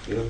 يلا.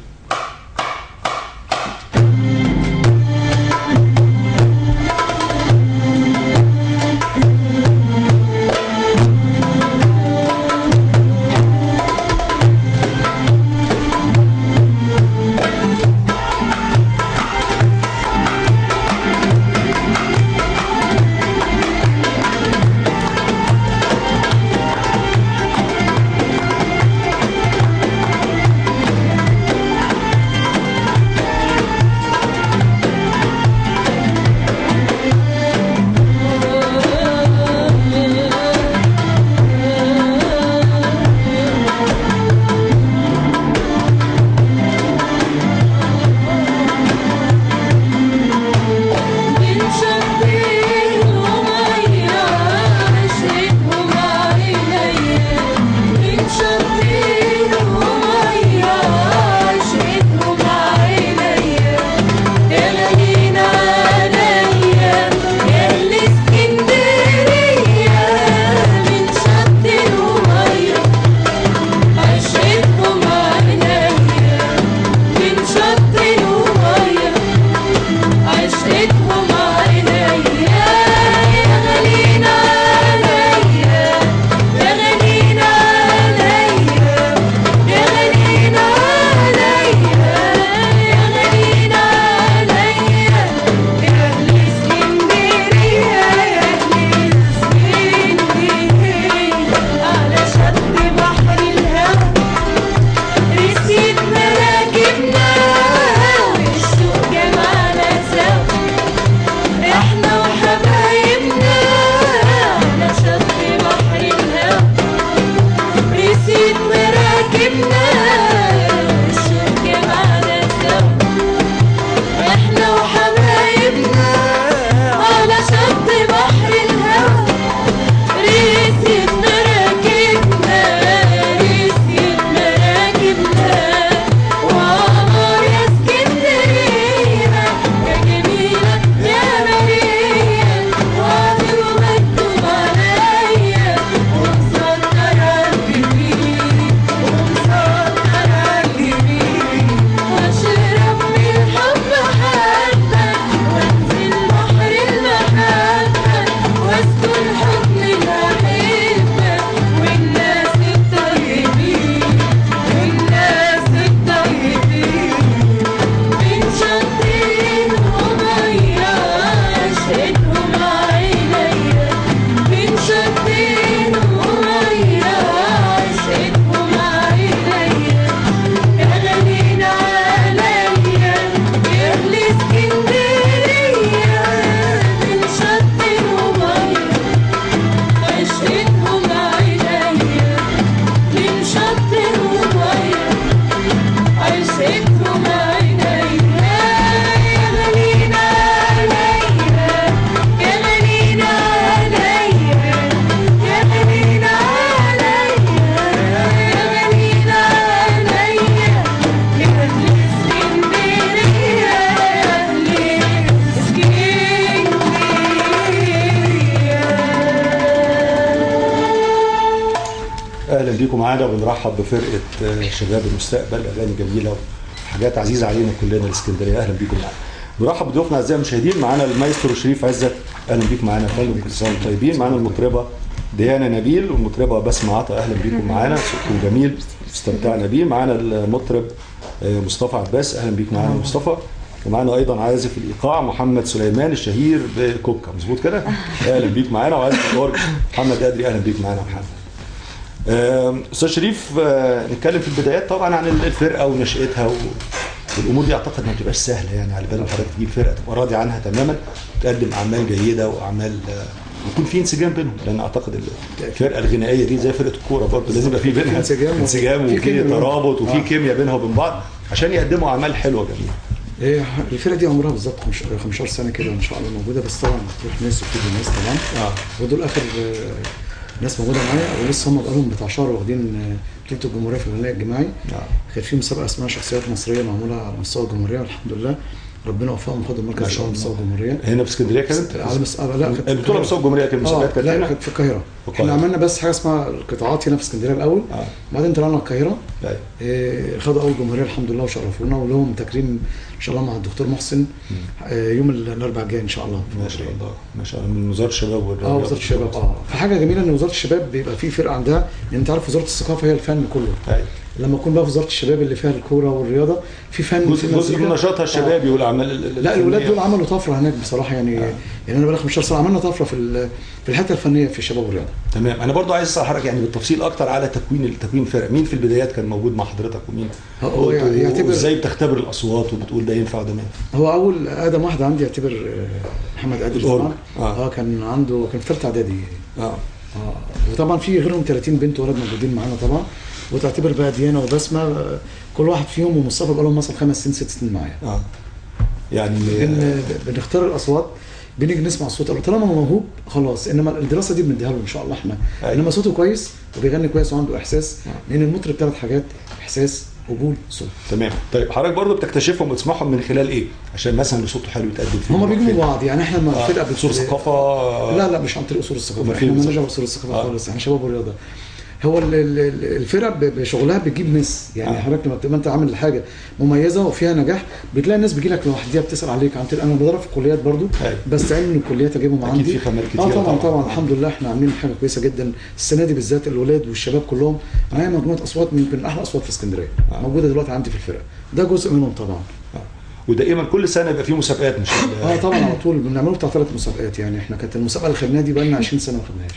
اهلا بيكم معانا وبنرحب بفرقه شباب المستقبل، اغاني جميله وحاجات عزيزه علينا كلنا الاسكندريه. اهلا بيكم معانا. نرحب بضيوفنا اعزائي المشاهدين. معانا المايسترو شريف عزت، اهلا بيك معانا. كل سنه وانتم طيبين. معانا المطربه ديانا نبيل والمطربه بسمة عطا، اهلا بيكم معانا، صوتكم جميل استمتعنا بيه. معانا المطرب مصطفى عباس، اهلا بيك معانا مصطفى. ومعانا ايضا عازف الايقاع محمد سليمان الشهير بكوكا، مظبوط كده؟ اهلا بيك معانا. وعازف الاورج محمد قادري، اهلا بيك معانا محمد. استاذ شريف، نتكلم في البدايات طبعا عن الفرقه ونشاتها والامور دي اعتقد ما بتبقاش سهله، يعني على بال ما حضرتك تجيب فرقه تبقى راضي عنها تماما، تقدم اعمال جيده واعمال يكون في انسجام بينهم، لان اعتقد الفرقه الغنائيه دي زي فرقه الكوره برضه لازم يبقى في بينها انسجام وفي ترابط وفي كيمياء بينها وبين بعض عشان يقدموا اعمال حلوه جميله. الفرقه دي عمرها بالظبط 15 سنه كده ان شاء الله موجوده، بس طبعا بتروح ناس وبتيجي ناس طبعا. ودول اخر ناس موجوده معايا، ولسه هم بقالهم بتاع شهر واخدين بطوله الجمهوريه في الغناء الجماعي. كانت في مسابقه اسمها شخصيات مصريه معموله على مستوى الجمهوريه، والحمد لله ربنا وفقهم خدوا المركز على مستوى الجمهوريه. هنا في اسكندريه كانت؟ على لا البطوله مستوى الجمهوريه كانت مسابقات لا كانت في القاهره. احنا عملنا بس حاجه اسمها القطاعات هنا في اسكندريه الاول، بعدين طلعنا القاهره. خدوا اول جمهوريه الحمد لله وشرفونا، ولهم تكريم ان شاء الله مع الدكتور محسن يوم الاربعاء الجاي ان شاء الله. ما شاء الله ما شاء الله، من وزاره الشباب والرياضه. وزاره الشباب. فحاجه جميله ان وزاره الشباب بيبقى في فرقه عندها، لان انت عارف وزاره الثقافه هي الفن كله. لما يكون بقى في وزاره الشباب اللي فيها الكوره والرياضه في فن، جزء من نشاطها الشبابي والاعمال. لا الولاد دول عملوا طفره هناك بصراحه يعني. يعني انا بقالي 15 سنه عملنا طفره في الحته الفنيه في الشباب والرياضه. تمام. انا برضو عايز اسال حضرتك يعني بالتفصيل اكتر على تكوين الفرق. مين في البدايات كان موجود مع حضرتك ومين وازاي بتختبر الاصوات وبتقول ده ينفع وده ما ينفع؟ هو اول اقدم واحد عندي يعتبر محمد قادر طبعا. كان عنده كان في ثالثه اعدادي. وطبعا في غيرهم 30 بنت وولد موجودين معانا طبعا. وتعتبر بقى ديانا وبسمه كل واحد فيهم، ومصطفى بقى لهم مثلا 5 سنين 6 سنين معايا. يعني بنختار الاصوات، بنيجي نسمع الصوت طالما موهوب خلاص، انما الدراسه دي بنديها له ان شاء الله احنا. انما صوته كويس وبيغني كويس وعنده احساس، لان المطرب 3 حاجات: احساس، قبول، صوت. تمام. طيب حضرتك برضه بتكتشفهم وتسمعهم من خلال ايه؟ عشان مثلا اللي صوته حلو يتقدم فيه. هم بيجوا بعض يعني. احنا لما فرقه اصول ثقافه. لا مش عن طريق اصول الثقافه، احنا مالناش دعوه باصول الثقافه خالص، احنا شباب ورياضه. هو الفرق بشغلها بتجيب ناس يعني. حضرتك لما تبقى انت عامل حاجه مميزه وفيها نجاح، بتلاقي الناس بتجي لك لوحدها بتسال عليك عن طريق. انا بدرب في الكليات برضو، بس علم من الكليات اجيبهم عندي. اكيد في خامات كتير. طبعا الحمد لله احنا عاملين حاجه كويسه جدا السنه دي بالذات. الولاد والشباب كلهم معايا مجموعه اصوات يمكن احلى اصوات في اسكندريه موجوده دلوقتي عندي في الفرقه. ده جزء منهم طبعا. ودائما كل سنه يبقى في مسابقات مش طبعا على طول بنعمله بتاع 3 مسابقات يعني. احنا كانت المسابقه اللي خدناها دي بقى لنا 20 سنه ما خدناهاش.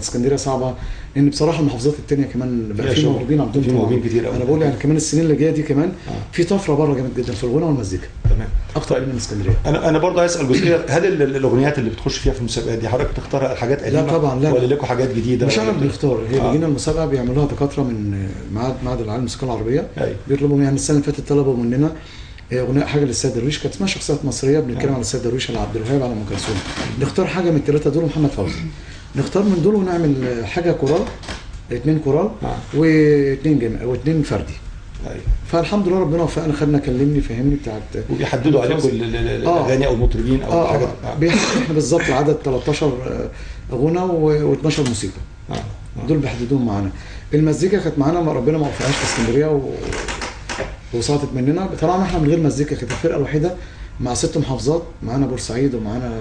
اسكندريه صعبه، لان بصراحه المحافظات الثانيه كمان بقى في موهوبين عندهم. في موهوبين كتير قوي. انا بقول يعني كمان السنين اللي جايه دي كمان في طفره بره جامد جدا في الغنى والمزيكا. تمام. اكتر من اسكندريه. انا برضه عايز اسال جزئيه، هل الاغنيات اللي بتخش فيها في المسابقات دي حضرتك بتختارها حاجات قديمه؟ لا طبعا لا. ولا لكم حاجات جديده؟ مش انا بنختار، هي بيجينا المسابقه بيعملوها دكاتره من معهد العالم الموسيقى العربيه. بيطلبوا يعني السنه اللي فاتت طلبوا مننا اغنيه حاجه للسيد درويش، كانت اسمها شخصيات مصريه، بنتكلم على السيد درويش، على عبد الوهاب، على ام كلثوم. نختار حاجه من ال3 دول ومحمد فوزي. نختار من دول ونعمل حاجه كورال، 2 كورال و2 فردي. فالحمد لله ربنا وفقنا، خدنا كلمني فهمني بتاعت. وبيحددوا عليكم الاغاني او المطربين او حاجه. احنا بالظبط العدد 13 غنى و12 موسيقى. دول بيحددوهم معانا. المزيكا كانت معانا ربنا ما وفقهاش في اسكندريه وسقطت مننا. طلعنا احنا من غير مزيكا، كانت الفرقه الوحيده مع 6 محافظات، معانا بورسعيد ومعانا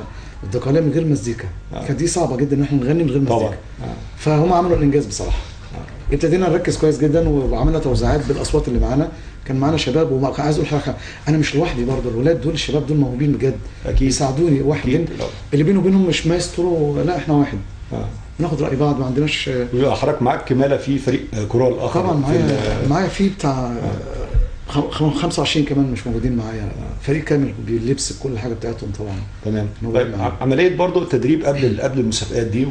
الدقهليه من غير مزيكا. كانت دي صعبه جدا ان احنا نغني من غير مزيكا. فهم عملوا الانجاز بصراحه. ابتدينا نركز كويس جدا وعملنا توزيعات بالاصوات اللي معانا. كان معانا شباب، وكان عايز اقول حاجه، انا مش لوحدي برضه، الولاد دول الشباب دول موهوبين بجد. اكيد يساعدوني. واحد اللي بينه وبينهم مش مايسترو، لا احنا واحد. ناخد راي بعض، ما عندناش. حضرتك معاك كماله في فريق كورال اخر؟ طبعا معايا في بتاع 25 كمان مش موجودين معايا. فريق كامل باللبس بكل حاجه بتاعتهم طبعا. تمام. طيب عمليه برضو التدريب قبل المسابقات دي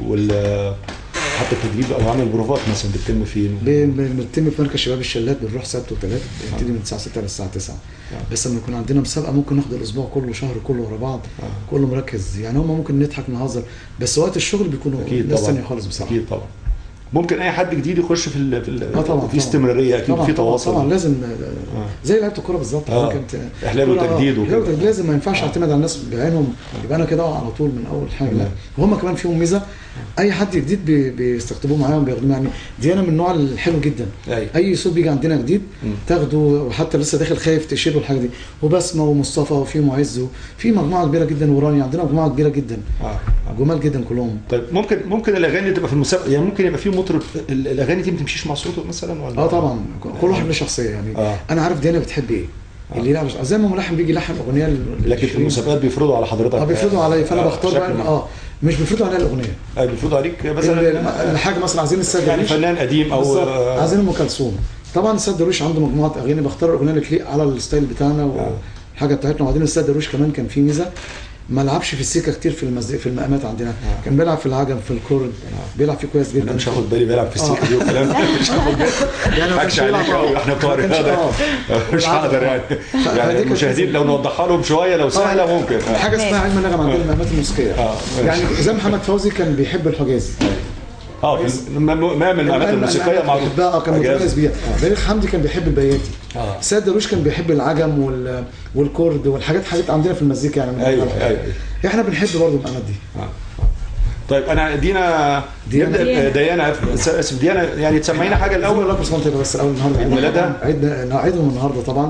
حتى التدريب او عمل بروفات مثلا بتتم فين؟ بتتم في مركز شباب الشلات، بنروح سبت وثلاث، بنبتدي من الساعه 6 للساعه 9. بس لما يكون عندنا مسابقه ممكن ناخد الاسبوع كله، شهر كله ورا بعض. كله مركز يعني. هم ممكن نضحك نهزر، بس وقت الشغل بيكونوا ناس ثانيه خالص بصراحه. اكيد طبعا. ممكن اي حد جديد يخش في طبعا في استمراريه اكيد، في تواصل. طبعا لازم زي لعيبه الكوره بالظبط. احلال وتجديد وكده. لازم ما ينفعش اعتمد على الناس بعينهم، يبقى انا كده على طول من اول حاجه. لا وهم كمان فيهم ميزه، اي حد جديد بيستقطبوه معاهم بياخدوه يعني. دي انا من النوع الحلو جدا. اي صوت بيجي عندنا جديد تاخده، وحتى لسه داخل خايف تشيله الحاجه دي. وبسمه ومصطفى وفي معز وفي مجموعه كبيره جدا، وراني عندنا مجموعه كبيره جدا. جمال جدا كلهم. طيب ممكن الاغاني تبقى في المسابقه يعني، ممكن يبقى في مطرب الاغاني دي ما تمشيش مع صوته مثلا ولا؟ طبعا كل واحد له شخصيه يعني. انا عارف ديانا بتحب ايه. اللي لا زي ما ملحن بيجي يلحن اغنيه، لكن في المسابقات بيفرضوا على حضرتك. بيفرضوا عليا، فانا بختار بقى. مش بيفرضوا عليا الاغنيه. بيفرضوا عليك مثلا الحاجه مثلا عايزين السيد يعني فنان قديم او عايزين ام كلثوم. طبعا السيد درويش عنده مجموعه اغاني، بختار الاغنيه اللي تليق على الستايل بتاعنا والحاجه بتاعتنا. وبعدين السيد درويش كمان كان في ميزه، ما لعبش في السيكه كتير في المقامات عندنا. كان بيلعب في العجم، في الكورد، بيلعب فيه كويس جدا. انا مش هاخد بالي بيلعب في السيكه دي والكلام ده. مش هاخد بالي يعني. ماكش عليك قوي، احنا بتوع رياضه مش هقدر يعني المشاهدين لو نوضحها لهم شويه لو سهله ممكن. حاجه اسمها علم النغم عندنا، المقامات الموسيقيه. يعني زي محمد فوزي كان بيحب الحجازي. ما من المقامات الموسيقيه معروف بقى كان متميز بيها. بليغ حمدي كان بيحب البياتي. السيد درويش كان بيحب العجم والكورد والحاجات عندنا في المزيكا يعني. ايوه. احنا بنحب برضه المقامات دي. طيب انا ديانا ديانا اسف ديانا، يعني تسمعينا حاجه الاول. الله كل سنه طيبه، بس الاول النهارده عيد ميلادها، عيدهم النهارده طبعا.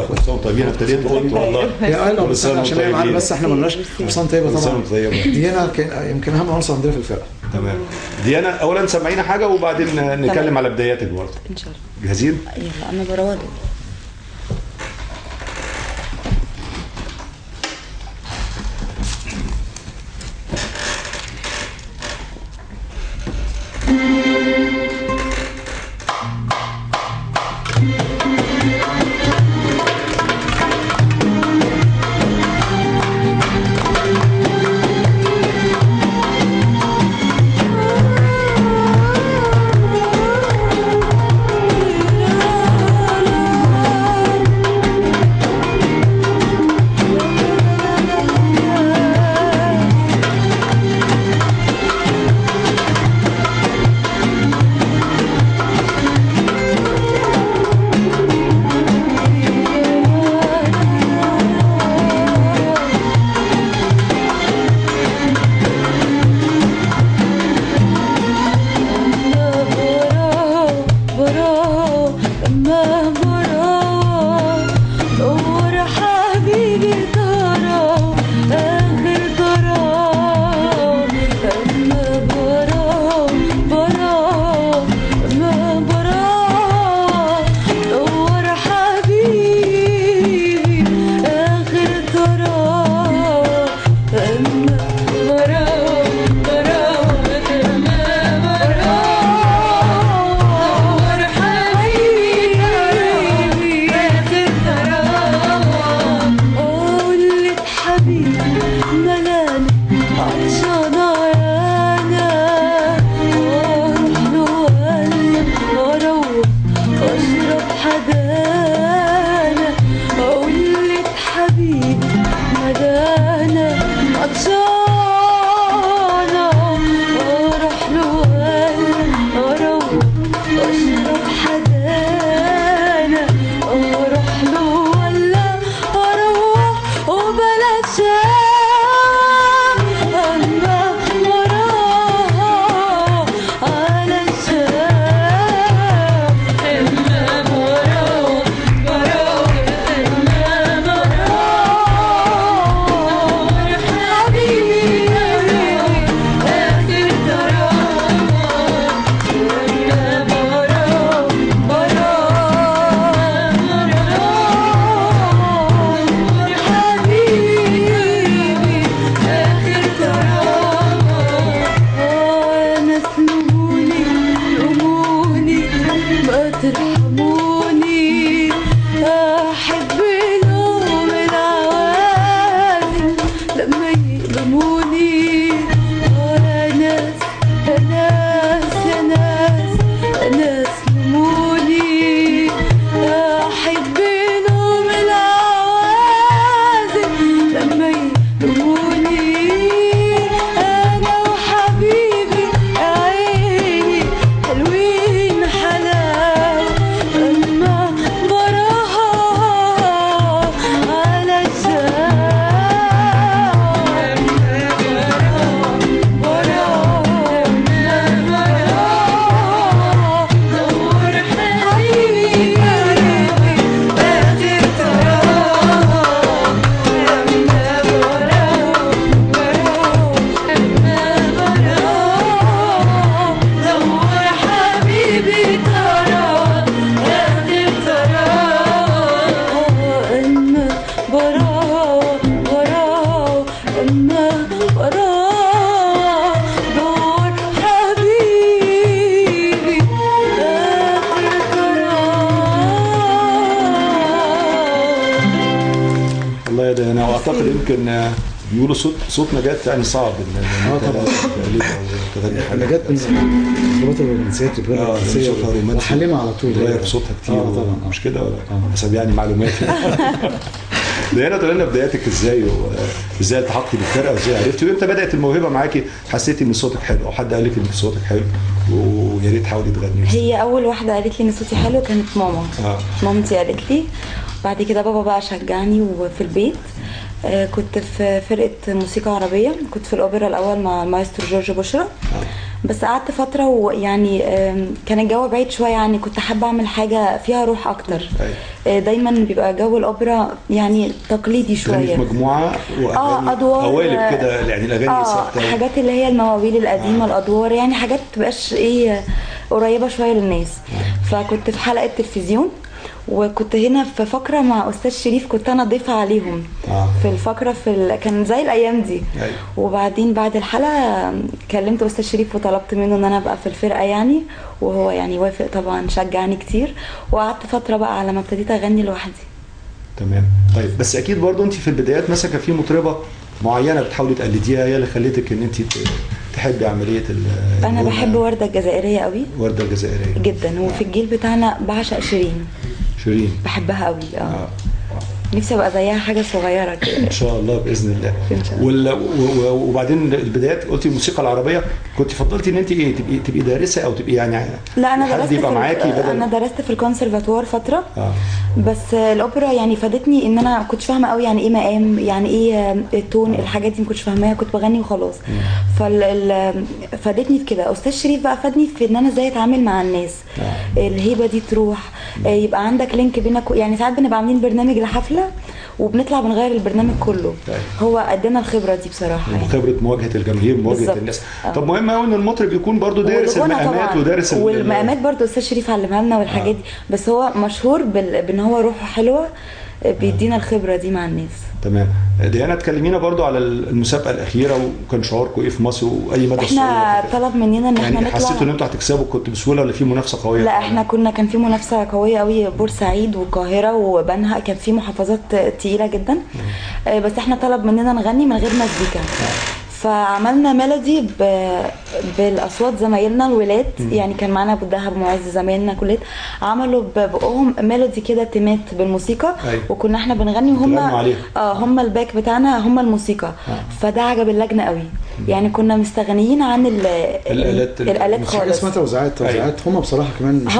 كل سنه طيبين. ابتديت قلت والله يا بس عشان هي معانا، بس احنا ما قلناش كل سنه طيبه طبعا. ديانا يمكن اهم عنصر عندنا في الفرقه. تمام. ديانا اولا سمعينا حاجه وبعدين نتكلم على بداياتك برضه ان شاء الله. جاهزين؟ يلا انا بروض. اعتقد يمكن بيقولوا صوت نجاة يعني صعب ان طبعا تغني حاجه. نجاة من الخطوات الرومانسيات الرومانسيه وحليمه على طول غير صوتها كتير. طبعا مش كده ولا حسب يعني معلوماتي. ديانا تقول لنا بداياتك ازاي وازاي التحقتي بالفرقه وازاي عرفتي وامتى بدات الموهبه معاكي؟ حسيتي ان صوتك حلو او حد قال لك ان صوتك حلو ويا ريت تحاولي تغني؟ هي اول واحده قالت لي ان صوتي حلو كانت ماما. مامتي قالت لي، بعد كده بابا بقى شجعني وفي البيت كنت في فرقه موسيقى عربيه، كنت في الاوبرا الاول مع المايسترو جورج بشرى. بس قعدت فتره ويعني كان الجو بعيد شويه يعني، كنت حابه اعمل حاجه فيها روح اكتر. دايما بيبقى جو الاوبرا يعني تقليدي شويه، في مجموعه ادوار قوالب كده يعني، الاغاني ثابته، حاجات اللي هي المواويل القديمه، الادوار يعني حاجات متبقاش قريبه شويه للناس. فكنت في حلقه تلفزيون، وكنت هنا في فقره مع استاذ شريف، كنت انا ضيفه عليهم في الفقره كان زي الايام دي. وبعدين بعد الحلقه كلمت استاذ شريف وطلبت منه ان انا ابقى في الفرقه يعني، وهو يعني وافق طبعا، شجعني كتير. وقعدت فتره بقى على ما ابتديت اغني لوحدي. تمام. طيب بس اكيد برضو انت في البدايات مثلا كان في مطربه معينه بتحاولي تقلديها، هي اللي خلتك ان انت تحبي عمليه انا بحب ورده الجزائريه قوي. ورده الجزائريه جدا. وفي الجيل بتاعنا بعشق شيرين بحبها قوي. نفسي ابقى زيها حاجه صغيره كده ان شاء الله باذن الله. إن شاء الله. وبعدين البدايات قلتي الموسيقى العربيه، كنت فضلتي ان انت تبقي دارسه او تبقي يعني لا انا حد يبقى معاكي بدل؟ انا درست في الكونسرفاتوار فتره. بس الاوبرا يعني فادتني ان انا كنتش فاهمه قوي يعني ايه مقام، يعني ايه التون، الحاجات دي ما كنتش فاهماها، كنت بغني وخلاص. فادتني في كده. استاذ شريف بقى فادني في ان انا ازاي اتعامل مع الناس، الهيبه دي تروح، يبقى عندك لينك بينك. يعني ساعات بنبقى عاملين برنامج لحفله وبنطلع بنغير البرنامج كله. هو ادانا الخبره دي بصراحه يعني. خبره مواجهه الجماهير، مواجهه الناس. طب مهم قوي ان المطرب يكون برضو دارس المقامات ودارس والمقامات برضو استاذ شريف علمها لنا والحاجات دي. بس هو مشهور بان هو روحه حلوه، بيدينا الخبره دي مع الناس. تمام. ديانا تكلمينا برضو على المسابقه الاخيره، وكان شعوركم ايه في مصر واي مدى احنا طلب مننا ان احنا يعني نطلع. حسيتوا ان انتوا هتكسبوا كنت بسهوله ولا في منافسه قويه؟ لا احنا كان في منافسه قويه قوي، بورسعيد والقاهره وبنها، كان في محافظات تقيله جدا. بس احنا طلب مننا نغني من غير مزيكا. فعملنا ميلودي بالاصوات زمايلنا الولاد. يعني كان معانا ابو الدهب ومعز زمايلنا كلهم عملوا ببقهم ميلودي كده تيمات بالموسيقى. وكنا احنا بنغني وهم هم الباك بتاعنا، هم الموسيقى. فده عجب اللجنه قوي. يعني كنا مستغنيين عن الالات خالص. حاجه اسمها توزيعات. هم بصراحه كمان مش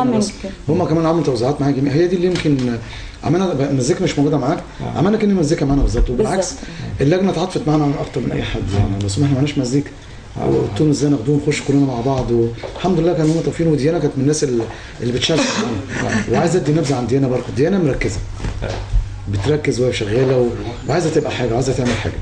هم كمان عملوا توزيعات معايا جميله. هي دي اللي يمكن عملنا مزيكا مش موجوده معاك، عملنا كأن مزيكا معانا بالظبط. وبالعكس اللجنه اتعاطفت معانا اكتر من اي حد يعني. بس احنا مالناش مزيكا، قلت لهم ازاي ناخدوه نخش كلنا مع بعض. والحمد لله كانوا هم توفيقين. وديانا كانت من الناس اللي بتشارك معانا. وعايزه ادي نبذه عن ديانا برضه. ديانا مركزه، بتركز وهي شغاله وعايزه تبقى حاجه، عايزه تعمل حاجه.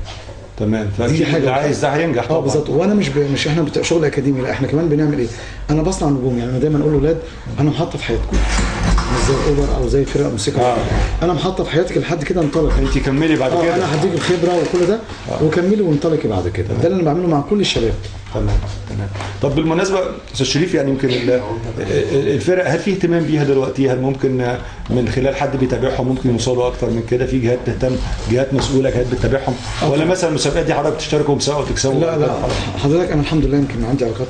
تمام. دي حاجه عايز ده هينجح طبعا. بالظبط. وانا مش احنا شغل اكاديمي، لا احنا كمان بنعمل ايه؟ انا بصنع نجوم. يعني انا دايما اقول لاولاد انا محطه في حياتكم، مش زي الاوبر او زي فرق موسيقى. انا محطه في حياتك لحد كده انطلق. انت كملي بعد كده. انا هديك الخبره وكل ده وكملي وانطلقي بعد كده. ده اللي انا بعمله مع كل الشباب. تمام. طب بالمناسبه استاذ شريف، يعني يمكن الفرق هل في اهتمام بيها دلوقتي؟ هل ممكن من خلال حد بيتابعهم ممكن يوصلوا اكتر من كده؟ في جهات تهتم، جهات مسؤوله، جهات بتتابعهم، ولا مثلا المسابقات دي حضرتك تشتركوا مسابقه وتكسبوا؟ لا حضرتك انا الحمد لله يمكن عندي علاقات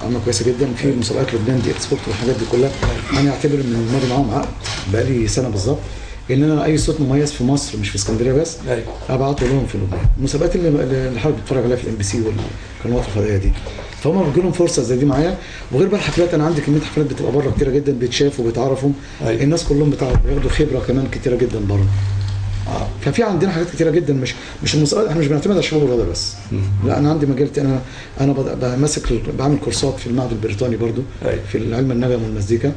عامه كويسه جدا في مسابقات لبنان دي اكسبورت والحاجات دي كلها. انا اعتبر ان الماضي معاهم عقد بقالي سنه بالظبط، ان انا اي صوت مميز في مصر مش في اسكندريه بس ابعته لهم في لبنان. المسابقات اللي حضرتك بتتفرج عليها في الام بي سي والقنوات الفضائيه دي، فهم بيجي لهم فرصه زي دي معايا. وغير بقى الحفلات، انا عندي كميه حفلات بتبقى بره كتيره جدا، بيتشافوا وبيتعرفوا. الناس كلهم بياخدوا خبره كمان كتيره جدا بره. ففي عندنا حاجات كتيره جدا. مش المسابقات، احنا مش بنعتمد على الشباب والرياضه بس. لا انا عندي مجال. انا بعمل كورسات في المعهد البريطاني برضو في علم النغم والمزيكا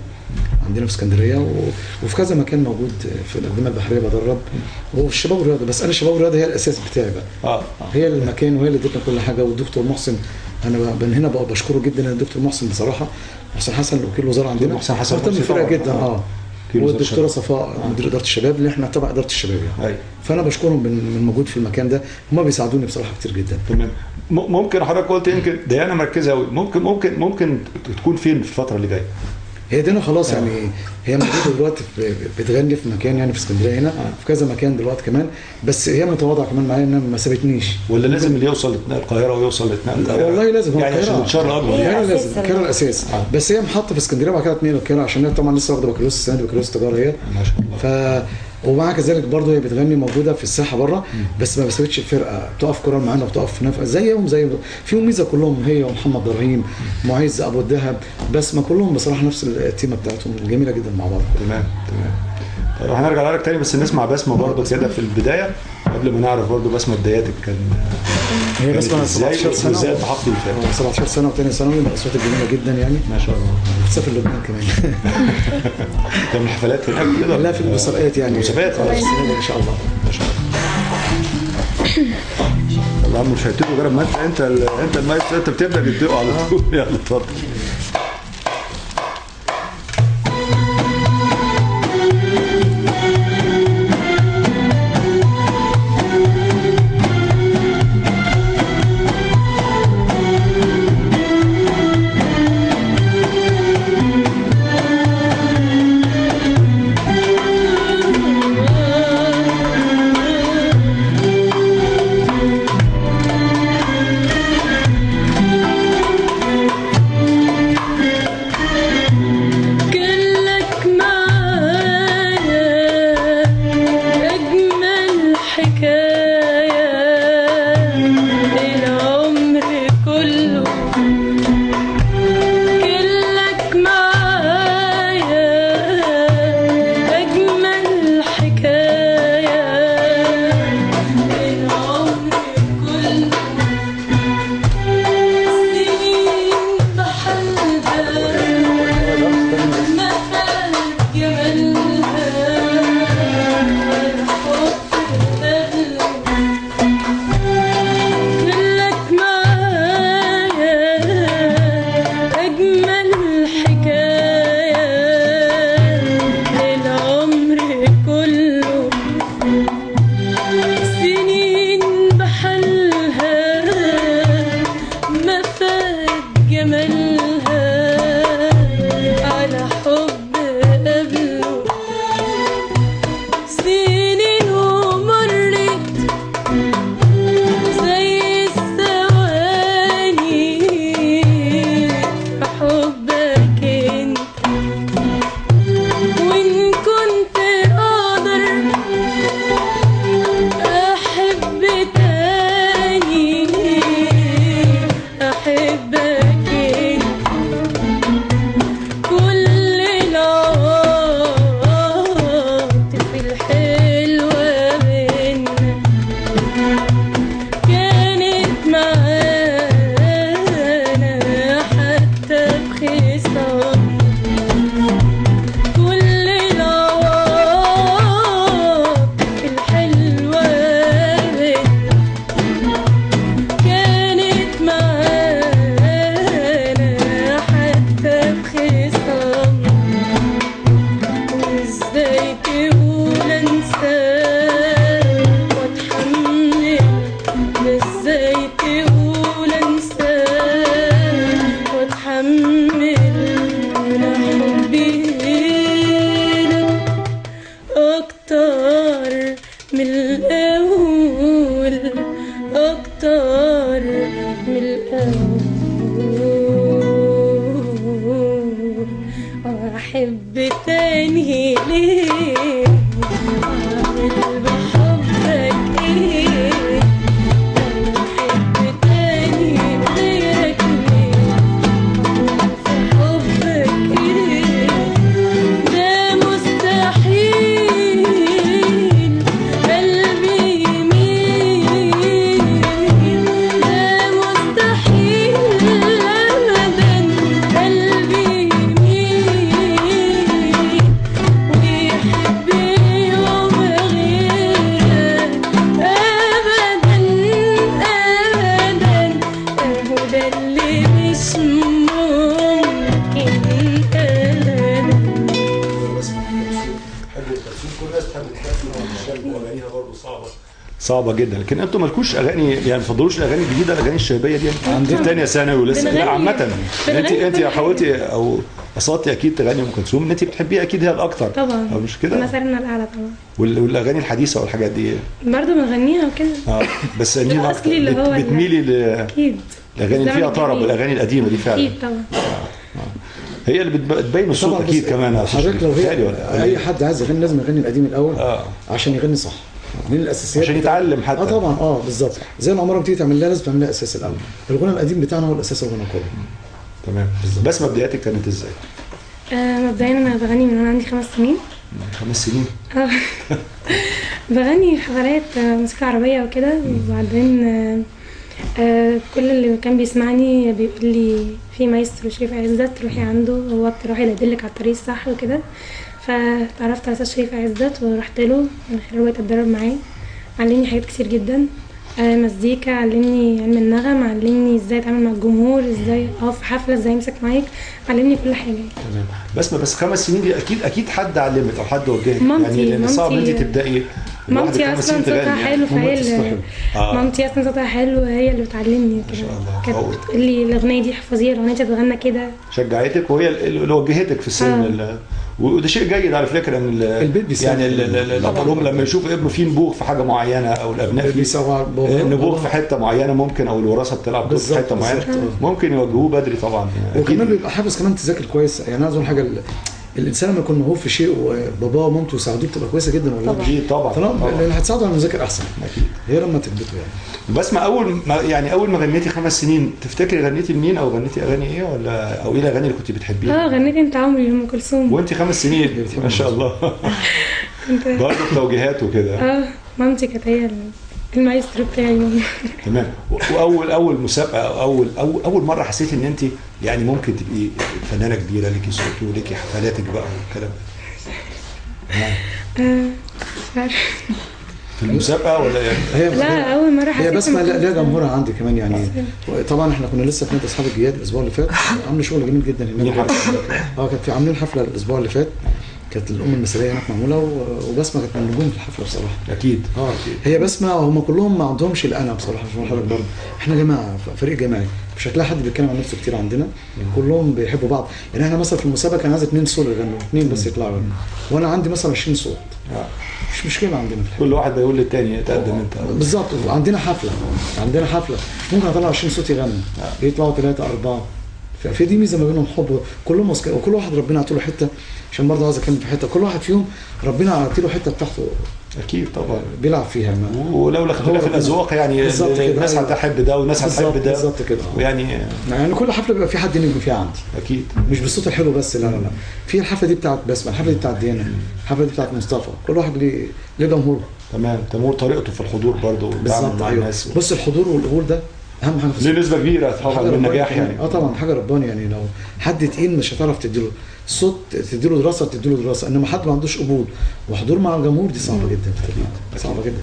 عندنا في اسكندريه، وفي كذا مكان موجود في الأنظمة البحريه بدرب. وفي الشباب والرياضه. بس انا الشباب والرياضه هي الاساس بتاعي بقى. هي المكان وهي اللي ادتنا كل حاجه. والدكتور محسن انا من هنا بقى بشكره جدا. الدكتور محسن بصراحه، محسن حسن وكيل الوزاره عندنا، محسن حسن مهتم بالفرقه جدا. والدكتوره صفاء مدير اداره الشباب اللي احنا تبع اداره الشباب يعني. فانا بشكرهم من الموجود في المكان ده. هم بيساعدوني بصراحه كتير جدا. تمام. ممكن حضرتك قلت يمكن ديانا مركزه قوي، ممكن تكون فين في الفتره اللي جايه؟ هي دينا خلاص يعني هي موجوده دلوقتي بتغني في مكان يعني في اسكندريه هنا في كذا مكان دلوقتي كمان. بس هي متواضعه كمان معايا انها ما سابتنيش. ولا لازم اللي يوصل القاهره ويوصل القاهره؟ والله لازم. يعني عشان الشر اكبر. القاهره لازم، القاهره الاساس. بس هي محطه في اسكندريه وبعد كده تنقل القاهره عشان هي طبعا لسه واخده بكالوريوس السنه دي، بكالوريوس تجاره هي. ما شاء الله. ومع كذلك برضه هي بتغني موجوده في الساحه بره. بس ما بسوتش الفرقه، بتقف كورال معانا وبتقف في نفق زيهم فيهم ميزه كلهم. هي ومحمد ابراهيم معز ابو الدهب، بس ما كلهم بصراحه نفس التيمه بتاعتهم جميله جدا مع بعض. تمام. طيب هنرجع لك تاني بس نسمع بسمه برضه كده في البدايه قبل ما نعرف برضه بسمه بداياتك كان هي بسمه 17 سنه وازاي التحقتي بالفرقه؟ 17 سنه وثانيه ثانوي، من الاصوات الجميله جدا يعني. ما شاء الله. بتسافر لبنان كمان. كان الحفلات هناك كده؟ لا في المسابقات يعني. المسابقات ان شاء الله. ما شاء الله. طبعا مش هيبتدوا غير ما انت المايسترو، انت بتبدا بالدقه على طول. يلا اتفضل. أحب تاني ليه أعمل بحبك إيه أحب تاني غيرك ليه أعمل في حبك إيه ده مستحيل قلبي يميل ده مستحيل أبدا قلبي يميل ويحب يوم غيرك أبدا أبدا أهو ده اللي مش ممكن أبدا. كل الناس بتحب التمثيل واغانيها برضه صعبه جدا، لكن انتوا مالكوش اغاني يعني ما بتفضلوش الاغاني الجديده الاغاني الشبابيه دي؟ عندي في ثانيه ثانوي ولسه لا عامه انت حاولتي او قصدتي اكيد تغني ام كلثوم، انت بتحبيها اكيد هي الاكتر طبعا او مش كده؟ مثلنا الاعلى طبعا. والاغاني الحديثه والحاجات دي برضه بنغنيها وكده. بس انت الأصلي اللي هو بتميلي اكيد الاغاني اللي فيها طرب والاغاني القديمه دي فعلا اكيد طبعا. هي اللي بتبين الصوت اكيد كمان. حضرتك لو هي اي حد عايز يغني لازم يغني القديم الاول عشان يغني صح، من الاساسيات عشان يتعلم حتى. طبعا بالظبط، زي ما عمرها بتيجي تعمل لها لازم تعمل لها اساس الاول. الغنى القديم بتاعنا هو الاساس الغنى كله. تمام. بس بداياتك كانت ازاي؟ مبدئيا انا بغني من وانا عندي 5 سنين. 5 سنين. بغني في حفلات موسيقى عربية وكده. وبعدين كل اللي كان بيسمعني بيقول لي في مايسترو شريف عزت روحي عنده، هو تروحي يدلك على الطريق الصح وكده. فتعرفت على استاذ شريف عزت ورحت له من خلال بقيت اتدرب معاه. علمني حاجات كتير جدا، مزيكا، علمني علم النغم، علمني ازاي اتعامل مع الجمهور، ازاي اقف في حفله، ازاي امسك مايك، علمني كل حاجه. تمام. بس 5 سنين دي اكيد حد علمك او حد وجهك مامتي. يعني، لان صعب انت تبداي. مامتي اصلا صوتها حلو، فهي مامتي اصلا صوتها حلو، هي اللي بتعلمني كده. كانت بتقول لي الاغنيه دي احفظيها، الاغنيه دي تتغنى كده، شجعتك وهي اللي وجهتك في السن. وده شيء جيد على فكره ان البيت بيساعد يعني الاب لما يشوف ابنه فيه نبوغ في حاجه معينه او الابناء فيه نبوغ في حته معينه ممكن، او الوراثه بتلعب دور في حته معينه، ممكن يوجهوه بدري طبعا. وكمان بيبقى حافظ كمان تذاكر كويس. يعني اظن حاجه الانسان لما يكون موهوب في شيء وباباه ومامته يساعدوه بتبقى كويسه جدا والله. طبعا لان هتساعده على المذاكره احسن اكيد هي لما تثبته يعني. بس ما اول ما غنيتي 5 سنين تفتكري غنيتي لمين او غنيتي اغاني ايه، ولا او ايه الاغاني اللي كنت بتحبيها؟ غنيت انت عمري لام كلثوم وانت 5 سنين ما شاء الله. برضه توجيهات وكده. مامتي كانت هي المايسترو بتاعي ماما. تمام. واول مسابقه او اول مره حسيتي ان انت يعني ممكن تبقي فنانه كبيره، ليكي صوت وليكي حفلاتك بقى والكلام ده؟ في المسابقه ولا يعني؟ لا اول مره حسيت هي بسمه ليها جمهورها عندي كمان يعني. طبعا احنا كنا لسه في نادي اصحاب الجياد الاسبوع اللي فات، عاملين شغل جميل جدا هناك. كان في عاملين حفله الاسبوع اللي فات، كانت الام المثاليه هناك معموله، وبسمه كانت من النجوم في الحفله بصراحه. اكيد. هي بسمه هم كلهم ما عندهمش الانا بصراحه. مش حضرتك برضه احنا جماعه فريق جماعي، مش هتلاقي حد بيتكلم عن نفسه كتير عندنا، كلهم بيحبوا بعض. يعني احنا مثلا في المسابقه كان عايز 2 سولو يغنوا، 2 بس يطلعوا، وانا عندي مثلا 20 صوت. مش مشكله عندنا في كل واحد بيقول للتاني تقدم انت. بالظبط. عندنا حفله ممكن اطلع 20 صوت يغنوا، يطلعوا 3 4. في دي ميزه ما بينهم، حب كلهم وكل واحد ربنا عطى له حته. عشان برضه عايز اتكلم في حته، كل واحد فيهم ربنا عطى له حته بتاعته اكيد طبعا بيلعب فيها. ولولا اختلاف الاذواق يعني الناس هتحب ده والناس هتحب ده بالظبط كده. ويعني كل حفله بيبقى في حد نجم فيها عندي اكيد، مش بالصوت الحلو بس. لا في الحفله دي بتاعت بسمه، الحفله دي بتاعت ديانا، الحفله دي بتاعت مصطفى، كل واحد ليه جمهوره. تمام. طريقته في الحضور برضه والتعامل مع الناس. بص الحضور والقبول ده اهم حاجه ليه نسبه كبيره طبعا من النجاح يعني. طبعا حاجه رباني يعني. لو حد تقيل مش هتعرف تديله الصوت، تديله دراسه، انما حد ما عندوش قبول وحضور مع الجمهور دي صعبه جدا. صعبه جدا.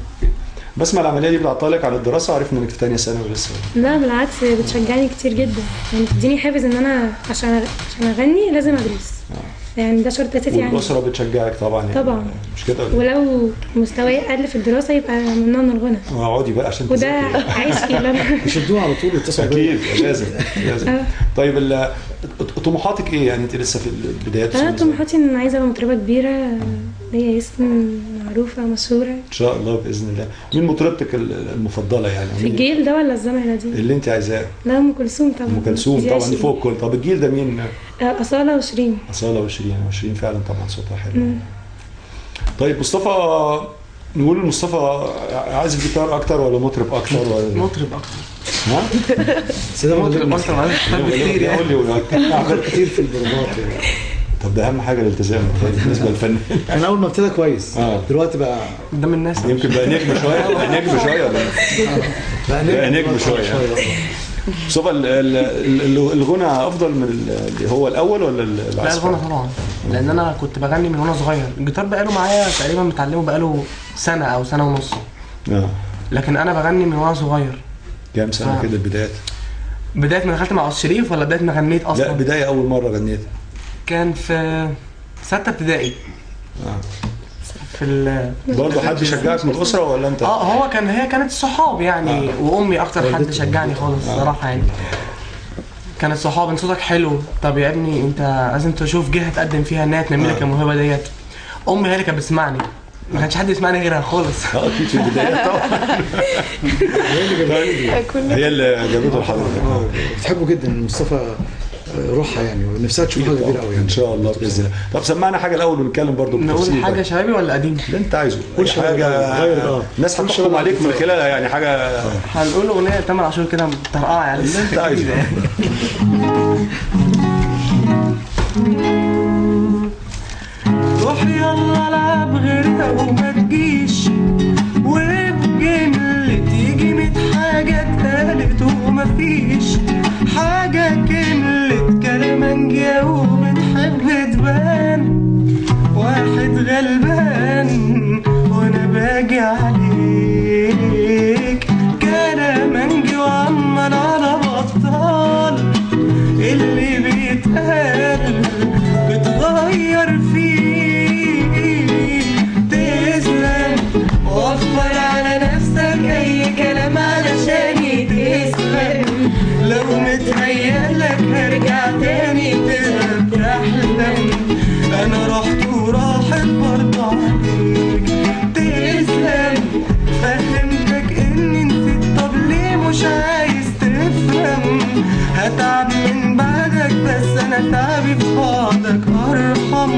بس ما العمليه دي بتعطلك على الدراسه؟ عرفنا انك في ثانيه ثانوي لسه. لا بالعكس، بتشجعني كتير جدا، يعني بتديني حافز ان انا عشان اغني لازم ادرس. يعني ده شرط اساسي يعني. والاسره بتشجعك طبعا يعني. طبعا. مش كده؟ ولو مستواي اقل في الدراسه يبقى ممنوع من الغنى. اقعدي بقى عشان وده عيشي اللي انا يشدوها على طول يتصلوا اكيد لازم. طيب طموحاتك ايه يعني؟ انت لسه في البدايات. انا طموحاتي ان عايزه ابقى مطربه كبيره، ليا اسم، معروفه مشهوره ان شاء الله باذن الله. مين مطربتك المفضله يعني؟ في الجيل ده ولا الزمن القديم؟ اللي انت عايزاه. لا ام كلثوم طبعا. ام كلثوم طبعا دي فوق الكل. طب الجيل ده مين؟ اصاله وشيرين. وشيرين فعلا طبعا صوتها حلو. طيب مصطفى، نقول مصطفى عازف جيتار اكتر ولا مطرب اكتر ولا؟ مطرب اكتر. ها؟ مطرب اكتر معاك كتير يعني. قول لي عمل كتير في البروفات. طب ده اهم حاجه الالتزام بالنسبه للفن. انا اول ما ابتدى كويس، دلوقتي بقى قدام الناس يمكن بقى نجم شويه. بقى نجم شويه. مصطفى الغنى افضل من اللي هو الاول ولا العزف؟ لا الغنى طبعا، لان انا كنت بغني من وانا صغير. الجيتار بقاله معايا تقريبا متعلمه بقاله سنه او سنه ونص. لكن انا بغني من وانا صغير. كام سنه كده البدايات؟ بدايه ما دخلت مع الشريف ولا بدايه ما غنيت اصلا؟ لا بدايه اول مره غنيت كان في 6 ابتدائي. في برضه حد شجعك من الاسره ولا انت؟ هي كانت صحاب يعني. وامي اكتر حد شجعني خالص الصراحه يعني. كانت صحاب، انت صوتك حلو، طب يا ابني انت لازم تشوف جهه تقدم فيها انها تنمي لك الموهبه ديت. امي هي اللي كانت بتسمعني، ما كانش حد يسمعني غيرها خالص. اكيد في البدايات طبعا. هي اللي جابته لحضرتك. بتحبه جدا مصطفى، روحها يعني، ونفسها تشوف حاجه كبيره قوي ان شاء الله باذن الله. طب سمعنا حاجه الاول ونتكلم برضو بالتفصيل. نقول حاجه شبابي ولا قديم؟ اللي انت عايزه. قول حاجه الناس هتحكم عليك من خلالها يعني. حاجه هنقول اغنيه تامر عاشور كده مطرقعه يعني اللي انت عايزه. روح يلا وما تجيش، وبجملة تيجي 100 حاجة اتقالت ومفيش حاجة كملت كلامنجية وبتحب تبان واحد غلبان وانا باجي عليك كلامنجي وعمال على بطال اللي بيتقال بتغير فيه. تسلم وفر على نفسك اي كلام علشان تسلم، لو متهيألك هرجع تاني تبقى بتحلم، انا رحت وراحت برضه عليك. تسلم فهمتك اني نسيت، طب ليه مش عايز تفهم؟ هتعب من بعدك بس انا تعبي في بعدك ارحم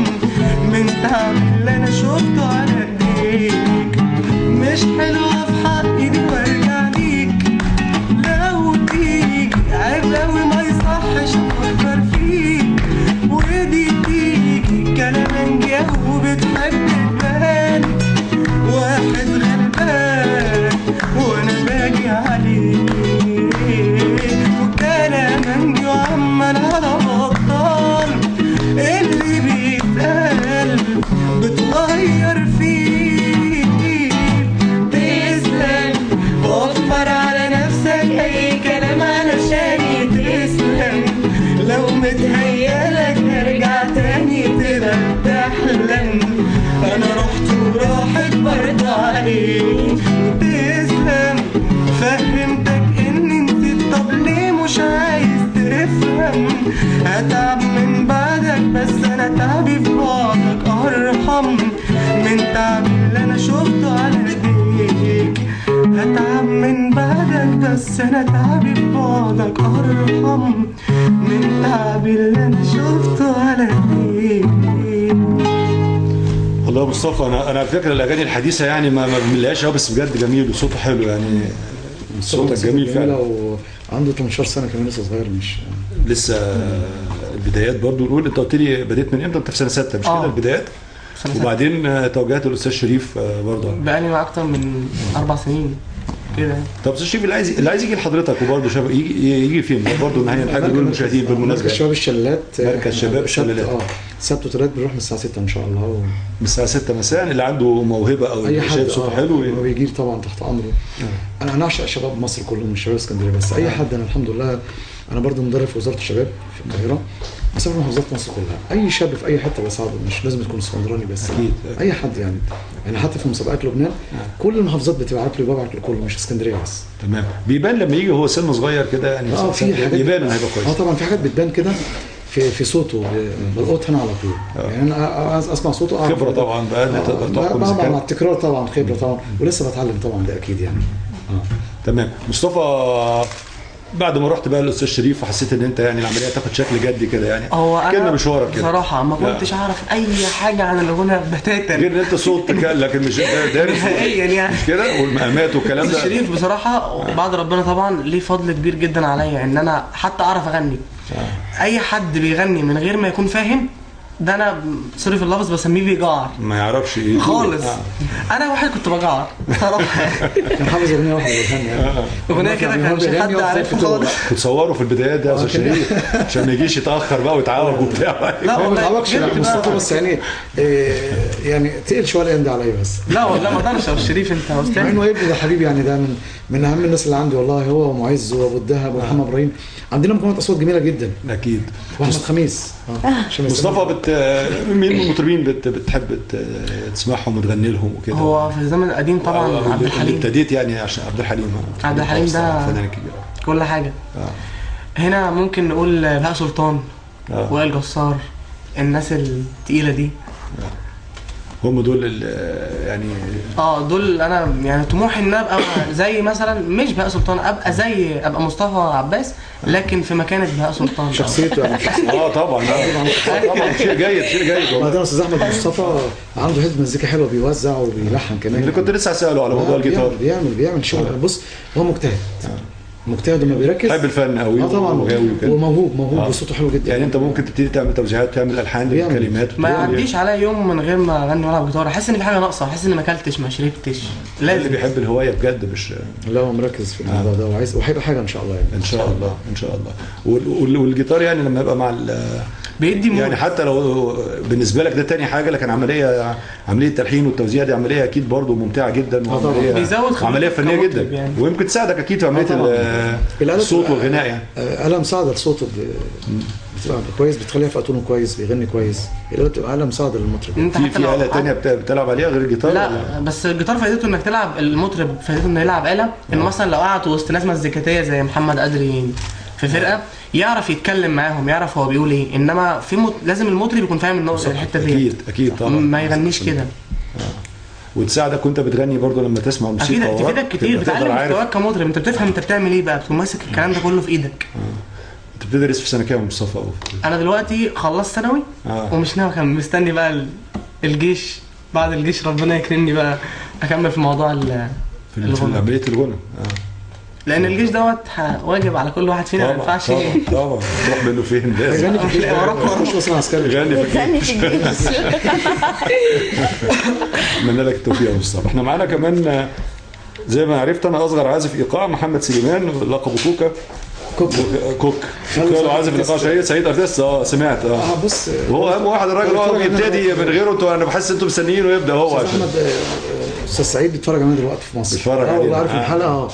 من تعب اللي انا شفته على ايديك. مش حلوة في حقي دي وارجع ليك، لو تيجي عيب اوي ما يصحش افكر فيك، ودي تيجي كلامنجي وبتحب تبان واحد غلبان وانا باجي عليك، وكلامنجي وعمال على بطال اللي بيتقال بتغير فيه. تسلم وفر على نفسك اي كلام علشان تسلم، لو متهيألك هرجع تاني تبقى بتحلم، انا رحت وراحت برضه عليك. تسلم فهمتك اني نسيت، طب ليه مش عايز تفهم؟ هتعب من بعدك بس انا تعبي في بعدك ارحم من تعب اللي انا شفته على ايديك. هتعب من بعدك بس انا تعبي في بعدك ارحم من تعب اللي انا شفته على ايديك. والله يا مصطفى انا على فكره الاغاني الحديثه يعني ما بملهاش قوي، بس بجد جميل وصوته حلو يعني، صوتك جميل فعلا. عنده 18 سنه كمان لسه صغير، مش لسه البدايات برضو. نقول انت قلت لي بديت من امتى؟ انت في سنه 6 مش كده البدايات؟ وبعدين توجهت الاستاذ شريف برضه بقالي مع اكتر من 4 سنين كده. طب استاذ شريف اللي عايز يجي لحضرتك وبرضه شباب يجي فين برضه؟ ان هي الحاجه دول المشاهدين بالمناسبه مركز شباب الشلالات. مركز شباب الشلالات سبت وثلاث بنروح من الساعه 6 ان شاء الله من الساعه 6 مساء. اللي عنده موهبه او اي حد شايف صوته حلو هو بيجي طبعا تحت امره. انا اعشق شباب مصر كلهم، مش شباب اسكندريه بس، اي حد. انا الحمد لله انا برضه مدرب في وزاره الشباب في القاهره، بسافر محافظات مصر كلها. اي شاب في اي حته بساعده، مش لازم تكون اسكندراني بس، اكيد اي حد يعني حتى في مسابقات لبنان كل المحافظات بتبعت لي وببعت لكله، مش اسكندريه بس. تمام. بيبان لما يجي هو سنه صغير كده يعني في حاجات يبان انه هيبقى كويس. طبعا في حاجات بتبان كده في صوته، بلقط هنا على طول. يعني انا عايز اسمع صوته خبره طبعا بقى انت تقدر تحكم مع التكرار طبعا، خبره طبعا، ولسه بتعلم طبعا، ده اكيد يعني. تمام. مصطفى بعد ما رحت بقى للاستاذ شريف وحسيت ان انت يعني العمليه تاخد شكل جدي كده يعني، كلمه مشوارك كده بصراحه ما كنتش اعرف اي حاجه عن الغنى بتاتا، غير ان انت صوتك لكن مش دارس نهائيا يعني مش كده، والمقامات والكلام ده. شريف بصراحه وبعد ربنا طبعا ليه فضل كبير جدا عليا ان انا حتى اعرف اغني. اي حد بيغني من غير ما يكون فاهم ده انا سوري في اللفظ بسميه بيجعر، ما يعرفش ايه خالص. انا واحد كنت بجعر صراحه. كان حافظ اغنيه واحده اغنيه كده كان مش حد عارفها خالص. بتصوروا في البدايات ده يا استاذ شريف عشان ما يجيش يتاخر بقى ويتعوج وبتاع. لا ما بتعوجش مصطفى، بس يعني تقل شويه الايام دي عليا بس. لا والله ما اقدرش يا شريف، انت استاذ. مع انه ابني ده حبيبي يعني، ده من اهم الناس اللي عندي والله، هو ومعز وابو الدهب ومحمد ابراهيم. عندنا مجموعه اصوات جميله جدا اكيد. واحمد خميس. مصطفى مين من المطربين بتحب تسمعهم وتغني لهم وكده؟ هو في الزمن القديم طبعا عبد الحليم. ابتديت يعني عشان عبد الحليم ده فنان كبير كل حاجه. هنا ممكن نقول بهاء سلطان، وائل جسار، الناس التقيله دي. هم دول يعني دول انا يعني طموحي ان ابقى زي مثلا مش بهاء سلطان، ابقى مصطفى عباس لكن في مكانه بهاء سلطان شخصيته يعني. طبعا شيء جيد وبعدين استاذ احمد مصطفى عنده حزب مزيكا حلوه، بيوزع وبيلحن كمان. اللي كنت لسه اساله على موضوع الجيتار. بيعمل شغل. بص هو مجتهد مجتهد وما بيركز. بحب الفن قوي. طبعا وغاوي وكده. وموهوب وصوته حلو جدا. يعني انت ممكن تبتدي تعمل توزيعات، تعمل الحان للكلمات. ما يعديش عليا يوم من غير ما اغني والعب جيتار، احس ان في حاجه ناقصه، احس اني ما اكلتش ما شربتش. اللي لازم بيحب الهوايه بجد مش. لا هو مركز في الموضوع ده وعايز، وهيبقى حاجه ان شاء الله يعني. ان شاء الله ان شاء الله. والجيتار يعني لما يبقى مع بيدي مود. يعني حتى لو بالنسبه لك ده تاني حاجه، لكن عمليه التلحين والتوزيع دي عمليه اكيد برضو ممتعه جدا، وعمليه بيزود عمليه فنيه جدا يعني. ويمكن تساعدك اكيد في عمليه الصوت والغناء يعني. آلة مساعدة لصوته بتبقى كويس، بتخليها في اتونه كويس، بيغني كويس. الآلة بتبقى آلة مساعدة للمطرب. انت في آلة تانية بتلعب عليها غير الجيتار؟ لا ولا؟ بس الجيتار فائدته انك تلعب، المطرب فائدته انه يلعب آلة، انه مثلا لو قعد وسط ناس مزيكاتيه زي محمد قدري في فرقه يعرف يتكلم معاهم، يعرف هو بيقول ايه، انما في لازم المطرب يكون فاهم النقطه الحته دي. اكيد طبعا. ما يغنيش كده. وتساعدك وانت بتغني برضو لما تسمع موسيقى. اكيد تفيدك كتير، بتعلم مستواك كمطرب، انت بتفهم انت بتعمل ايه بقى، بتكون ماسك الكلام ده كله في ايدك. انت بتدرس في سنه كام مصطفى؟ انا دلوقتي خلصت ثانوي ومش ناوي اكمل، مستني بقى الجيش، بعد الجيش ربنا يكرمني بقى اكمل في موضوع في عمليه الغنى. لان الجيش دوت واجب على كل واحد فينا، ما ينفعش طبعا تروح منه فين لازم. غني في الجيش مش اصلا عسكري. غني في الجيش. اتمنى لك التوفيق يا مصطفى. احنا معانا كمان زي ما عرفت انا اصغر عازف ايقاع محمد سليمان، لقبه كوك قالوا عازف الايقاع سعيد ارتيست. سمعت. بص هو اهم واحد الراجل، هو بيبتدي من غيره. انا بحس انتوا مستنيينه يبدا هو. عشان استاذ سعيد بيتفرج علينا دلوقتي في مصر. بيتفرج علينا. والله عارف الحلقه.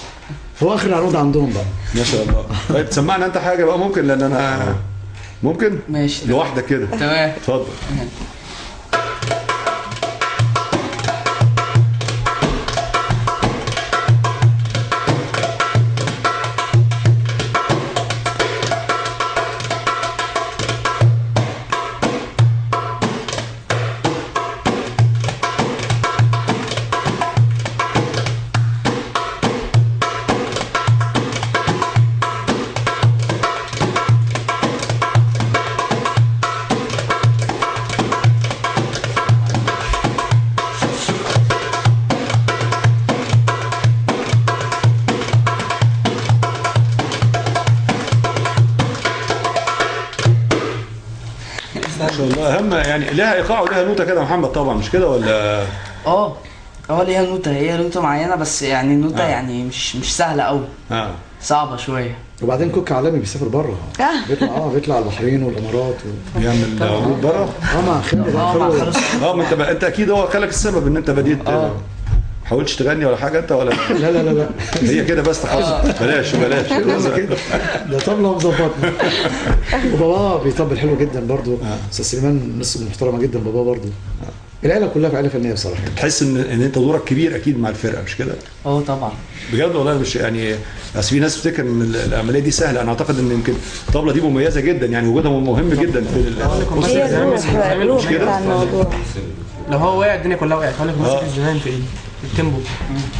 هو اخر العروض عندهم بقى. ما شاء الله. طيب تسمعنا انت حاجه بقى ممكن، لان انا ممكن ماشي لوحدك كده. تمام اتفضل. ما شاء الله. اهم يعني لها ايقاع ولها نوته كده محمد طبعا، مش كده ولا؟ ليها نوته، هي نوته معينه، بس يعني نوته يعني مش سهله قوي. صعبه شويه. وبعدين كوك عالمي بيسافر بره. بيطلع على البحرين والامارات بيعمل عروض بره. مع خالد. ما انت اكيد هو خلك السبب ان انت بديت. حاولتش تغني ولا حاجه انت ولا؟ لا هي كده بس تخصص. بلاش ده طبله مظبطنا. وبابا بيطبل حلو جدا برضو. استاذ سليمان ناس محترمه جدا بابا برضو. العيله كلها في عيله فنيه بصراحه. تحس ان انت دورك كبير اكيد مع الفرقه، مش كده؟ طبعا بجد والله. مش يعني بس في ناس تفتكر ان العمليه دي سهله. انا اعتقد ان يمكن الطبله دي مميزه جدا، يعني وجودها مهم جدا في هي الروح بتاع الموضوع. لو هو وقع الدنيا كلها وقعت. هقول لك ماسك الزمان في ايدي التيمبو.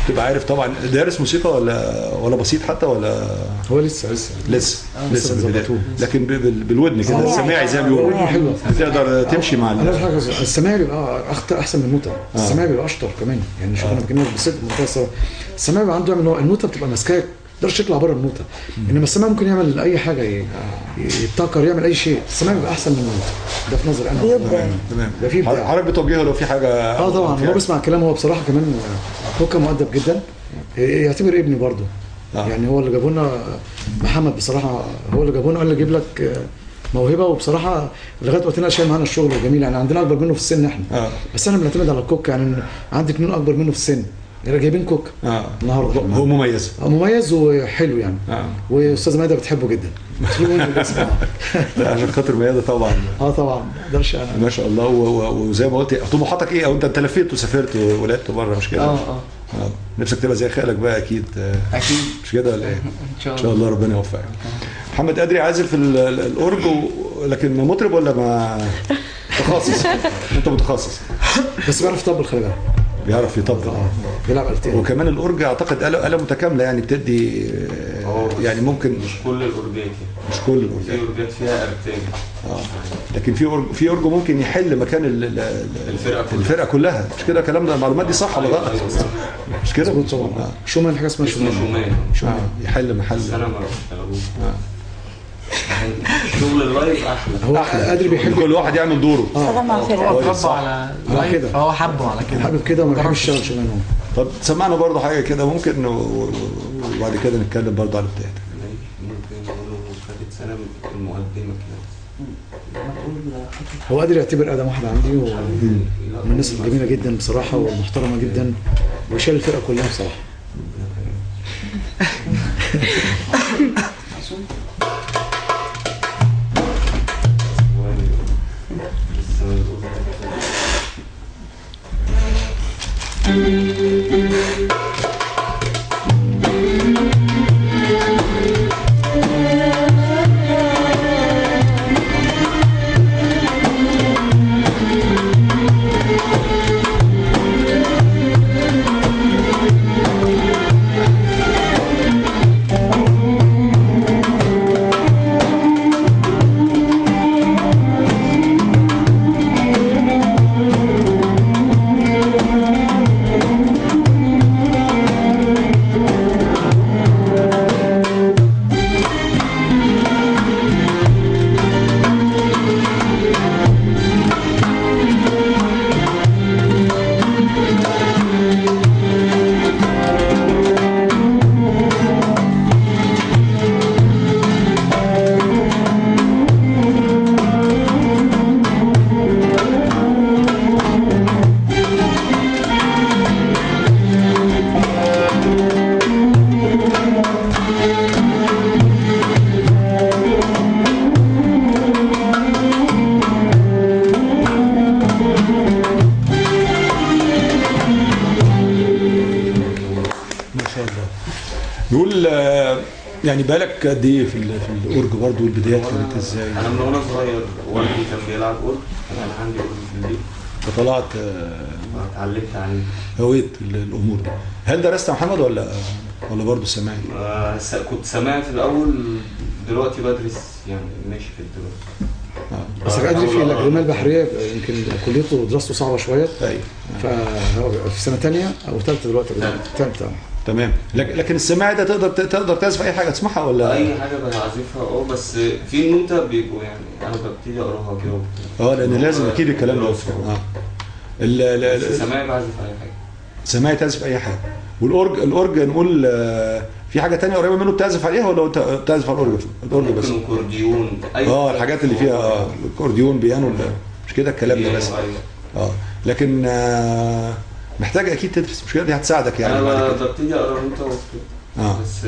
تبقى عارف طبعا. دارس موسيقى ولا بسيط حتى ولا؟ هو لسه بالبداية. لكن بالودن كده السماعي زي ما بيقولوا حلوه، بتقدر تمشي مع السماعي بيبقى احسن من النوته. السماعي بيبقى اشطر كمان يعني. شوف انا بكلمك بصدق منتهى. السماعي بيبقى عنده يعمل النوته بتبقى ماسكاك، ما يقدرش يطلع بره النوته. انما السماعي ممكن يعمل اي حاجه، يبتكر، يعمل اي شيء. السماعي بيبقى احسن من النوته، ده في نظري انا. تمام. حضرتك بتوجهه لو في حاجه؟ طبعا هو بيسمع كلام. هو بصراحه كمان كوكا مؤدب جدا، يعتبر ابني برضه. يعني هو اللي جابوا لنا محمد بصراحه، هو اللي جابوا لنا قال لي اجيب لك موهبه. وبصراحه لغايه وقتنا شايل معانا الشغل وجميل. يعني عندنا اكبر منه في السن احنا. بس انا بنعتمد على الكوك. يعني عندي 2 اكبر منه في السن، جايبين كوك النهارده. هو مميز. مميز وحلو يعني. واستاذ ماده بتحبه جدا. لا عشان خاطر ميادة طبعا. طبعا مقدرش انا. ما شاء الله. وزي ما قلت طموحاتك ايه؟ او انت لفيت وسافرت ولعبت بره، مش كده؟ نفسك تبقى زي خالك بقى اكيد. مش كده ولا ايه؟ ان شاء الله ربنا يوفقك. محمد قدري عازف الاورج لكن مطرب ولا ما متخصص؟ انت متخصص بس بيعرف يطبل. خلي بالك بيعرف يطبق. بيلعب آلتين. وكمان الاورج اعتقد آلة متكامله، يعني بتدي يعني ممكن مش كل الاورجات يعني. مش كل الاورجات، في اورجات فيها ارتين. لكن في اورج ممكن يحل مكان الفرقه كلها. مش كده الكلام ده؟ المعلومات دي صح ولا غلط؟ مش كده؟ طبعا. شومان، حاجه اسمها شومان. يحل محل. بس انا ما بشتغلوش. شغل اللايف احلى. هو قادر بيحل، كل واحد يعمل دوره. اشتغل مع هو فرقه. اتربى على كده. فهو حبه على كده. حابب كده وما بيحبش يشتغل شومان هو. طب سمعنا برضه حاجه كده ممكن وبعد كده نتكلم برضه على التياتر. ممكن نقوله خدت سنه المقدمه كده. هو قادر يعتبر ادم واحد عندي، ومن الناس الجميله جدا بصراحه والمحترمه جدا، وشال الفرقه كلها بصراحه. نقول يعني بالك قد ايه في الاورج برضه؟ البدايات كانت ازاي؟ انا من وانا صغير والدي كان بيلعب اورج، كان عندي اورج في البيت فطلعت اتعلمت عليه. هويت الامور دي. هل درست يا محمد ولا برضه سمعت؟ كنت سمعت في الاول، دلوقتي بدرس يعني ماشي في الدراسه. بس قادر في الاجراميه البحريه، يمكن كليته ودراسته صعبه شويه. ايوه. فهو في سنه ثانيه او ثالثه دلوقتي. ثالثه. تمام. لكن السماعه ده تقدر تعزف اي حاجه تسمعها ولا؟ اي حاجه بعزفها بس في نوتة بيبقوا يعني انا ببتدي اقراها كده. لان لازم اكيد الكلام ده. سماعي بعزف اي حاجه. سماعي تعزف اي حاجه. والاورج نقول في حاجه تانية قريبه منه بتعزف عليها ولا بتعزف على الاورج بس؟ ممكن اكورديون. الحاجات اللي فيها اكورديون بيانو مش كده الكلام ده بس. لكن محتاج اكيد تدرس، مش كده؟ دي هتساعدك يعني. انا ببتدي اقرا نوتة وكده. بس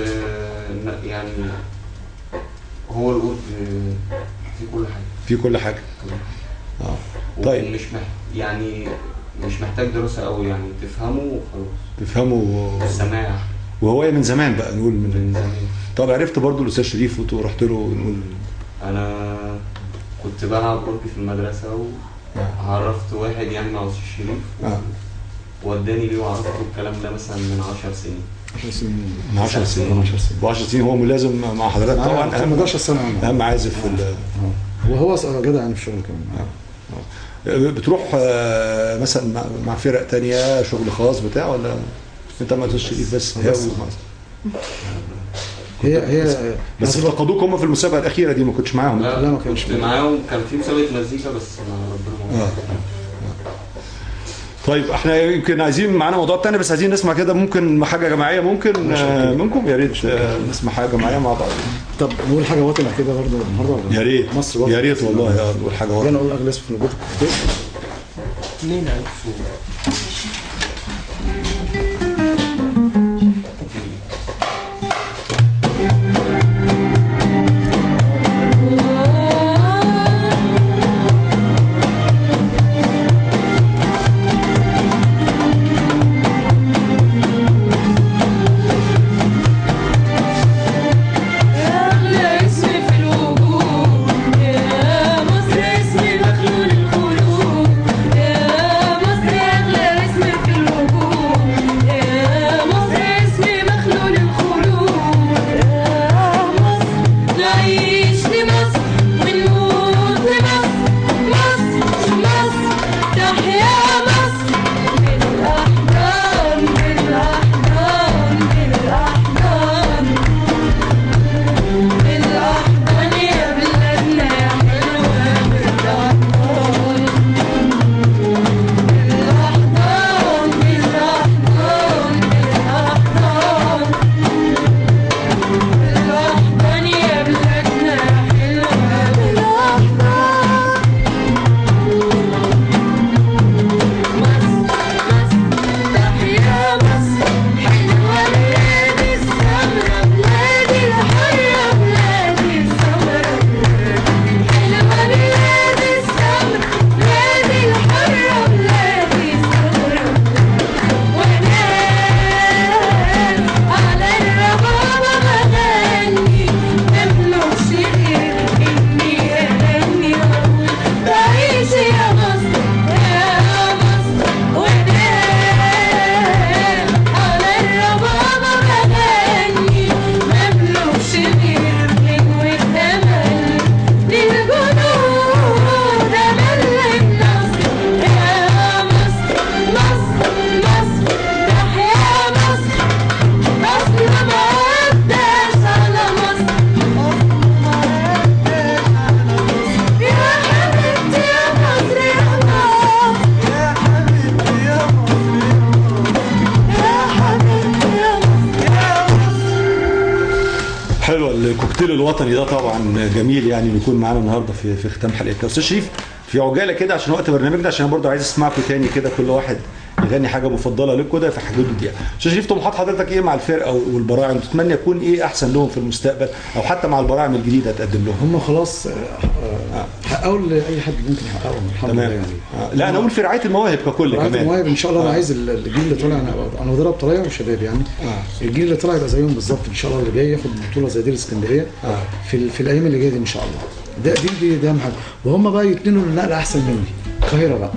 يعني هو الاورج في كل حاجه. في كل حاجه. طيب. يعني مش محتاج دراسه قوي، يعني تفهمه وخلاص. تفهمه السماع. وهو من زمان بقى نقول من زمان. طب عرفت برضو الاستاذ شريف ورحت له نقول؟ انا كنت بلعب اورج في المدرسه وعرفت واحد يعني مع الاستاذ شريف. وداني ليه وعرفته الكلام ده مثلا من 10 سنين. 10 سنين. من 10 سنين. و10 سنين هو ملازم مع حضرتك طبعا. 11 سنه اهم عازف وهو جدع يعني في الشغل كمان. بتروح مثلا مع فرق تانية شغل خاص بتاع ولا انت ما تشريف بس هاوي؟ هي بس افتقدوك هم في المسابقه الاخيره دي؟ ما كنتش معاهم؟ لا ما كنتش معاهم. كان في مسابقه مزيكا بس ربنا ما طيب احنا يمكن عايزين معانا موضوع تاني، بس عايزين نسمع كده ممكن حاجه جماعيه منكم يا ريت نسمع حاجه جماعيه مع بعض. طب نقول حاجه وطنيه كده برضه النهارده. يا ريت مصر يا ريت والله نقول حاجه وطنيه. انا اقول اغلى اسم في الوجود منين يا مصر اسمي مخلول القلوب، يا مصر أغلى الكوكتيل الوطني ده طبعا جميل يعني يكون معانا النهارده في ختام حلقتنا. استاذ شريف في عجاله كده عشان وقت برنامجنا، عشان انا برضه عايز اسمعكم تاني كده كل واحد يغني حاجه مفضله لكم كده في حدود دقيقه. استاذ شريف طموحات حضرتك ايه مع الفرقه والبراعم؟ تتمنى يكون ايه احسن لهم في المستقبل او حتى مع البراعم الجديده تقدم لهم؟ هم خلاص حققوا اللي اي حد ممكن يحققه الحمد لله يعني. لا انا اقول في رعايه المواهب ككل كمان. رعايه المواهب ان شاء الله. انا عايز الجيل اللي طالع، انا بضرب طلائع وشباب يعني. الجيل اللي طالع يبقى زيهم بالظبط ان شاء الله، اللي جاي ياخد بطوله زي دي الاسكندريه في الايام اللي جايه دي ان شاء الله. ده اهم حاجه، وهم بقى يتنقلوا للنقله احسن مني القاهره بقى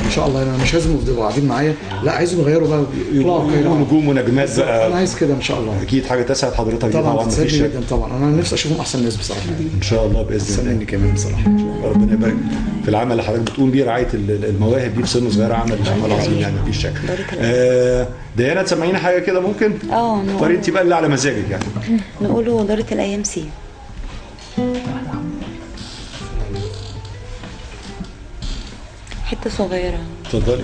ان شاء الله. انا مش عايزهم يفضلوا قاعدين معايا، لا عايزهم يغيروا بقى يطلعوا القاهره نجوم ونجمات بقى. انا عايز كده ان شاء الله. اكيد حاجه تسعد حضرتك طبعا تسعدني جدا طبعا. انا نفسي اشوفهم احسن ناس بصراحه ان شاء الله باذن الله. مني كمان بصراحه. ربنا يبارك في العمل اللي حضرتك بتقوم بيه، رعايه المواهب دي في سن صغيره عمل عظيم يعني مفيش شك. ديانا تسمعينا حاجه كده ممكن؟ اختاري انت بقى اللي على مزاجك يعني. نقوله دارة الايام سي. حته صغيره. اتفضلي.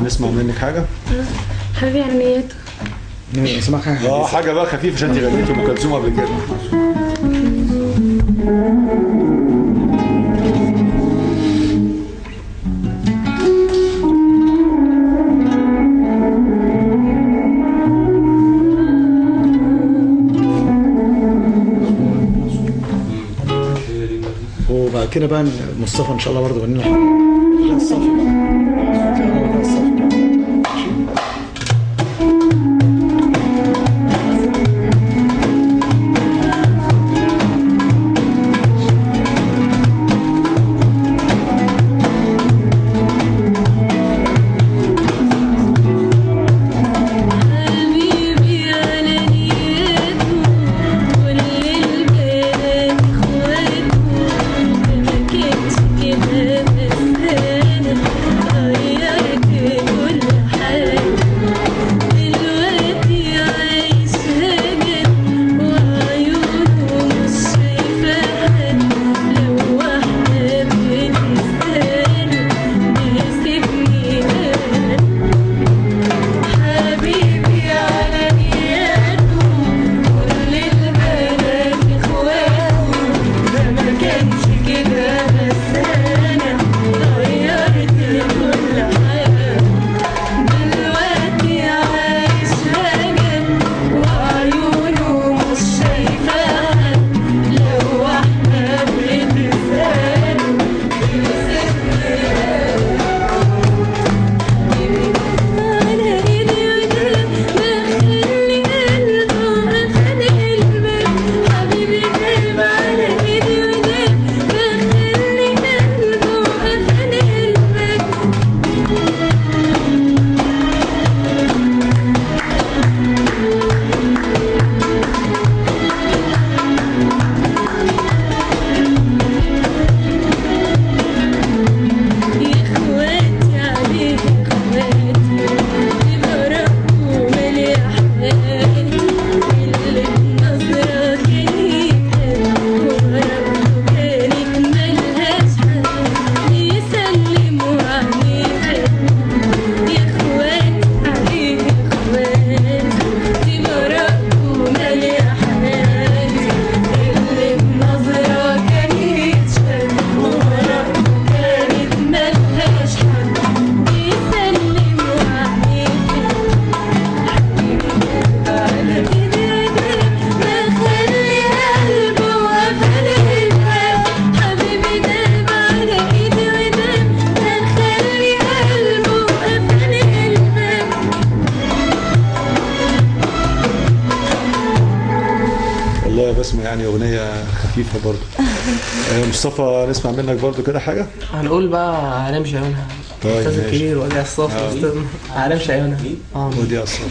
نسمع منك حاجه؟ حبيبي على نيته. نسمع حاجه حاجه بقى خفيفه عشان انت غنيتي ام كلثوم قبل كده. وبعد كده بقى مصطفى ان شاء الله برضه غنينا حاجه الصافي بقى. كده بس انا يعني اغنيه خفيفه برضو. مصطفى نسمع منك برضو كده حاجه. هنقول بقى هنمشي عيونها. طيب الاستاذ ماشي. الكبير وديع الصافي. هنمشي عيونها. وديع الصافي.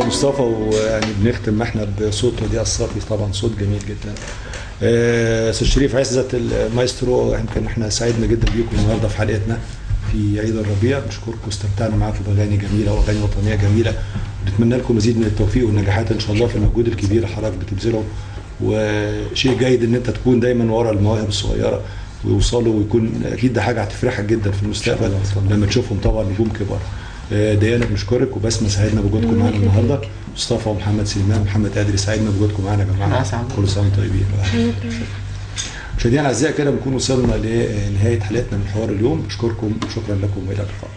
مصطفى. ويعني بنختم احنا بصوت وديع الصافي، طبعا صوت جميل جدا. استاذ شريف عزت المايسترو، يمكن احنا سعدنا جدا بيكم النهارده في حلقتنا في عيد الربيع. بشكركم واستمتعنا معاكم باغاني جميله واغاني وطنيه جميله، ونتمنى لكم مزيد من التوفيق والنجاحات ان شاء الله في المجهود الكبير اللي حضرتك بتبذله. وشيء جيد ان انت تكون دايما ورا المواهب الصغيره ويوصلوا، ويكون اكيد ده حاجه هتفرحك جدا في المستقبل لما تشوفهم طبعا نجوم كبار. ديانا بنشكرك، وبسمه سعدنا بوجودكم معانا النهارده. مصطفى ومحمد سليمان ومحمد قادري سعدنا بوجودكم معانا يا جماعه. كل سنه وانتم طيبين. مشاهدينا الاعزاء كده بنكون وصلنا لنهايه حلقتنا من حوار اليوم. بشكركم وشكرا لكم والى اللقاء.